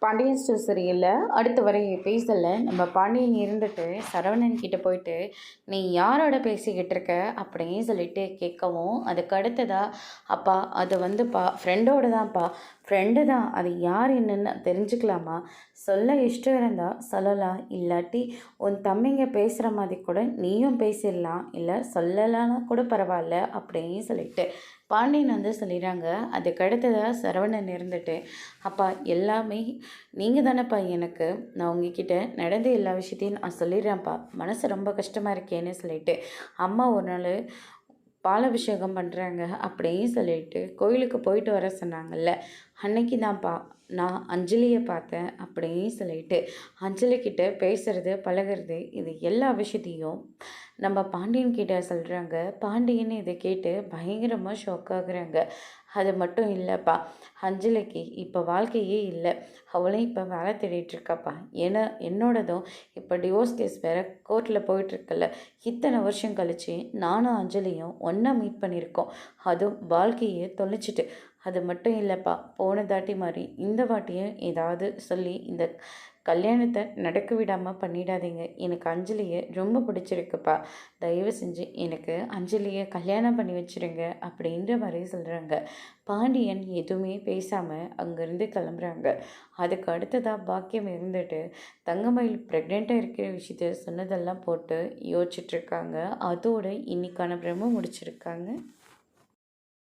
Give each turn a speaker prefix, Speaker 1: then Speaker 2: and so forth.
Speaker 1: Pandian store சீரியலில் அடுத்து வர எபிசோடில் நம்ம பாண்டியன் இருந்துட்டு சரவணன் கிட்ட போயிட்டு நீ யாரோட பேசிக்கிட்டு இருக்க அப்படின்னு சொல்லிட்டு கேட்கவும், அதுக்கு அடுத்ததா அப்பா அது வந்துப்பா ஃப்ரெண்டோட தான்ப்பா, ஃப்ரெண்டு தான், அது யார் என்னன்னு தெரிஞ்சுக்கலாமா, சொல்ல இஷ்டம் இருந்தால் சொல்லலாம், இல்லாட்டி உன் தம்பிங்க பேசுகிற மாதிரி கூட நீயும் பேசிடலாம், இல்லை சொல்லலான்னா கூட பரவாயில்ல அப்படின்னு சொல்லிட்டு பாண்டியன் வந்து சொல்லிடுறாங்க. அதுக்கு அடுத்ததாக சரவணன் இருந்துட்டு அப்பா எல்லாமே நீங்கள் தானேப்பா, எனக்கு நான் உங்ககிட்ட நடந்த எல்லா விஷயத்தையும் நான் சொல்லிடுறேன்ப்பா, மனசு ரொம்ப கஷ்டமாக இருக்கேன்னு சொல்லிட்டு அம்மா ஒரு நாள் பாலாபிஷேகம் பண்ணுறாங்க அப்படின்னு சொல்லிட்டு கோயிலுக்கு போயிட்டு வர சொன்னாங்கல்ல, அன்னைக்கு தான்ப்பா நான் அஞ்சலியை பார்த்தேன் அப்படின்னு சொல்லிட்டு அஞ்சலிக்கிட்ட பேசுறது பழகிறது இது எல்லா விஷயத்தையும் நம்ம பாண்டியன் கிட்ட சொல்கிறாங்க. பாண்டியன் இதை கேட்டு பயங்கரமாக ஷாக் ஆகுறாங்க. அது மட்டும் இல்லைப்பா, அஞ்சலிக்கு இப்போ வாழ்க்கையே இல்லை, அவளும் இப்போ வேலை தேடிட்டுருக்காப்பா, ஏன்னா என்னோடதும் இப்போ டிவோர்ஸ் கேஸ் வேறு கோர்ட்டில் போயிட்டுருக்கல, இத்தனை வருஷம் கழித்து நானும் அஞ்சலியும் ஒன்றா மீட் பண்ணியிருக்கோம், அதுவும் வாழ்க்கையே தொலைச்சிட்டு. அது மட்டும் இல்லைப்பா, போன தாட்டி மாதிரி இந்த வாட்டியும் ஏதாவது சொல்லி இந்த கல்யாணத்தை நடக்க விடாமல் பண்ணிடாதீங்க, எனக்கு அஞ்சலியை ரொம்ப பிடிச்சிருக்குப்பா, தயவு செஞ்சு எனக்கு அஞ்சலியை கல்யாணம் பண்ணி வச்சுருங்க அப்படின்ற மாதிரி சொல்கிறாங்க. பாண்டியன் எதுவுமே பேசாமல் அங்கேருந்து கிளம்புறாங்க. அதுக்கு அடுத்ததாக பாக்கியம் இருந்துட்டு தங்கமயில் ப்ரெக்னெண்ட்டாக இருக்கிற விஷயத்த சொன்னதெல்லாம் போட்டு யோசிச்சுட்ருக்காங்க. அதோடு இன்னைக்கான பிரம்ம முடிச்சிருக்காங்க.